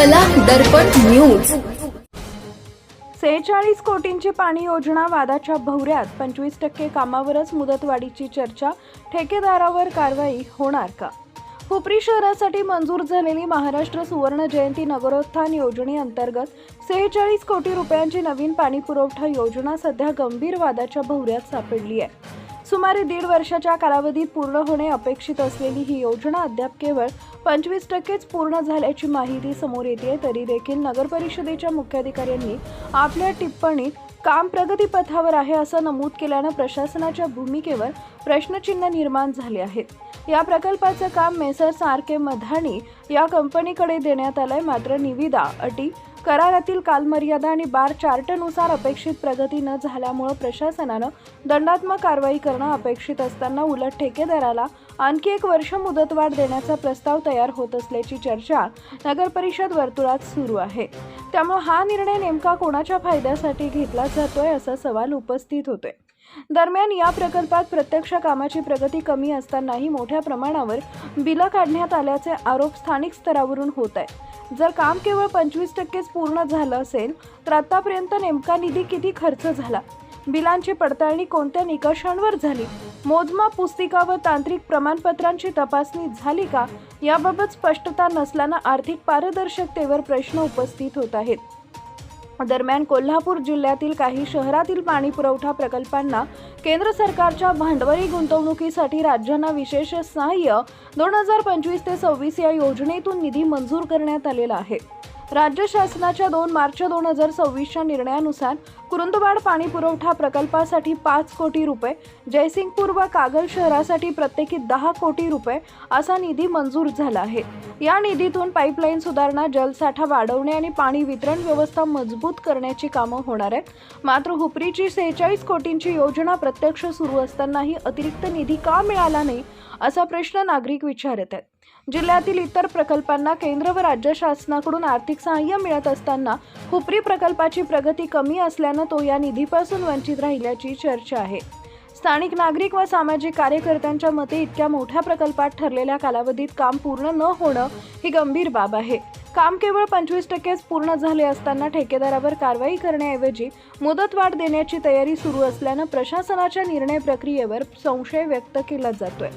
कला दर्पण न्यूज। 46 कोटींची पाणी योजना वादाच्या भोवऱ्यात 25% कामावरच मुदतवाढीची चर्चा, ठेकेदारावर कारवाई होणार का? हुपरी शहरासाठी मंजूर झालेली महाराष्ट्र सुवर्ण जयंती नगरोत्थान योजनेअंतर्गत 46 कोटी रुपयांची नवीन पाणी पुरवठा योजना सध्या गंभीर वादाच्या भोवऱ्यात सापडली आहे। सुमारे 1.5 वर्षाच्या कालावधीत पूर्ण होणे अपेक्षित असलेली ही योजना अद्याप केवळ 25%च पूर्ण झाल्याची माहिती समोर येते। तरी देखील नगर परिषदेच्या मुख्याधिकाऱ्यांनी आपल्या टिप्पणीत काम प्रगतीपथावर आहे असं नमूद केल्यानं प्रशासनाच्या भूमिकेवर प्रश्नचिन्ह निर्माण झाले आहेत। या प्रकल्पाचं काम मेसर्स आर.के. मधानी या कंपनीकडे देण्यात आलंय। मात्र निविदा, अटी, करारातील कालमर्यादा आणि बार चार्टनुसार अपेक्षित प्रगती न झाल्यामुळे प्रशासनानं दंडात्मक कारवाई करणं अपेक्षित असताना उलट ठेकेदाराला आणखी 1 वर्ष मुदतवाढ देण्याचा प्रस्ताव तयार होत असल्याची चर्चा नगर परिषद वर्तुळात सुरू आहे। त्यामुळे हा निर्णय नेमका कोणाच्या फायद्यासाठी घेतला जातोय असा सवाल उपस्थित होतोय। दरम्यान या प्रकल्पात प्रत्यक्ष कामाची प्रगती कमी असतानाही मोठ्या प्रमाणावर बिलं काढण्यात आल्याचे आरोप स्थानिक स्तरावरून होत आहे। जर काम केवळ 25%च पूर्ण झालं असेल तर आतापर्यंत नेमका निधी किती खर्च झाला, बिलांची पडताळणी कोणत्या निकषांवर झाली, मोजमाप पुस्तिका व तांत्रिक प्रमाणपत्रांची तपासणी झाली का, याबाबत स्पष्टता नसल्यानं आर्थिक पारदर्शकतेवर प्रश्न उपस्थित होत आहेत। दरम्यान कोल्हापूर जिल्ह्यातील काही शहरातील पाणी पुरवठा प्रकल्पांना केंद्र सरकारच्या भांडवली गुंतवणुकीसाठी राज्यांना विशेष सहाय्य 2025 ते 26 या योजनेतून निधी मंजूर करण्यात आलेला आहे। राज्य शासनाच्या 2 मार्च 2026च्या निर्णयानुसार कुरुंदवाड पाणी पुरवठा प्रकल्पासाठी 5 कोटी रुपये, जयसिंगपूर व कागल शहरासाठी प्रत्येकी 10 कोटी रुपये असा निधी मंजूर झाला आहे। या निधीतून पाईपलाईन सुधारणा, जलसाठा वाढवणे आणि पाणी वितरण व्यवस्था मजबूत करण्याची कामं होणार आहेत। मात्र हुपरीची 46 कोटींची योजना प्रत्यक्ष सुरू असतानाही अतिरिक्त निधी का मिळाला नाही असा प्रश्न नागरिक विचारत आहेत। जिल्ह्यातील इतर प्रकल्पांना केंद्र व राज्य शासनाकडून आर्थिक सहाय्य मिळत असताना हुपरी प्रकल्पाची प्रगती कमी असल्यानं तो या निधीपासून वंचित राहिल्याची चर्चा आहे। स्थानिक नागरिक व सामाजिक कार्यकर्त्यांच्या मते इतक्या मोठ्या प्रकल्पात ठरलेल्या कालावधीत काम पूर्ण न होणं ही गंभीर बाब आहे। काम केवळ 25%च पूर्ण झाले असताना ठेकेदारावर कारवाई करण्याऐवजी मुदतवाढ देण्याची तयारी सुरू असल्यानं प्रशासनाच्या निर्णय प्रक्रियेवर संशय व्यक्त केला जातोय।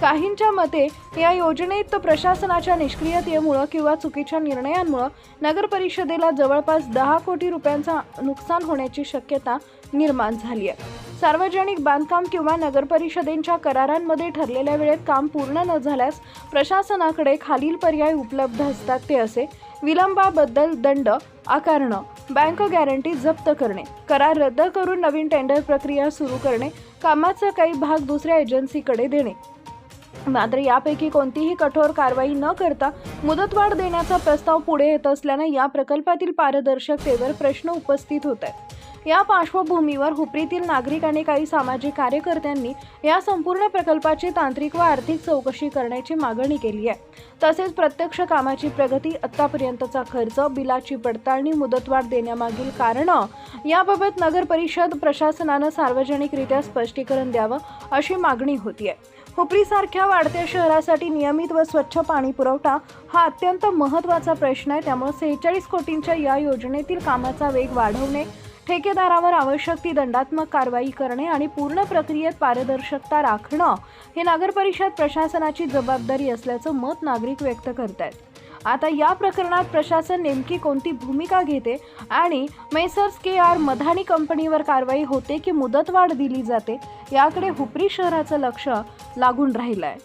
काहींच्या मते या योजनेत प्रशासनाच्या निष्क्रियतेमुळे किंवा चुकीच्या निर्णयांमुळे नगर परिषदेला जवळपास 10 कोटी रुपयांचा नुकसान होण्याची शक्यता निर्माण झाली आहे। सार्वजनिक बांधकाम किंवा नगर परिषदेच्या करारांमध्ये ठरलेल्या वेळेत काम पूर्ण न झाल्यास प्रशासनाकडे खालील पर्याय उपलब्ध असतात ते असे: विलंबाबद्दल दंड आकारणं, बँक गॅरंटी जप्त करणे, करार रद्द करून नवीन टेंडर प्रक्रिया सुरू करणे, कामाचा काही भाग दुसऱ्या एजन्सीकडे देणे। मात्र यापैकी कोणतीही कठोर कारवाई न करता मुदतवाढ देण्याचा प्रस्ताव पुढे येत असल्याने या प्रकल्पातील पारदर्शकतेवर प्रश्न उपस्थित होत आहेत। या पार्श्वभूमीवर हुपरीतील नागरिक आणि काही सामाजिक कार्यकर्त्यांनी या संपूर्ण प्रकल्पाची तांत्रिक व आर्थिक चौकशी करण्याची मागणी केली आहे। तसेच प्रत्यक्ष कामाची प्रगती, आतापर्यंतचा खर्च, बिलाची पडताळणी, मुदतवाढ देण्यामागील कारणं याबाबत नगर परिषद प्रशासनानं सार्वजनिकरित्या स्पष्टीकरण द्यावं अशी मागणी होतीये। हुपरीसारख्या वाढत्या शहरासाठी नियमित व स्वच्छ पाणी पुरवठा हा अत्यंत महत्त्वाचा प्रश्न आहे। त्यामुळे 46 कोटींच्या या योजनेतील कामाचा वेग वाढवणे, ठेकेदारावर आवश्यक ती दंडात्मक कारवाई करणे आणि पूर्ण प्रक्रियेत पारदर्शकता राखणं हे नगर परिषद प्रशासनाची जबाबदारी असल्याचं मत नागरिक व्यक्त करतायत। आता या प्रकरणात प्रशासन नेमकी कोणती भूमिका घेते आणि मेसर्स के.आर. मधानी कंपनीवर कारवाई होते की मुदतवाढ दिली जाते, याकडे हुपरी शहराचं लक्ष लागून राहिलं आहे।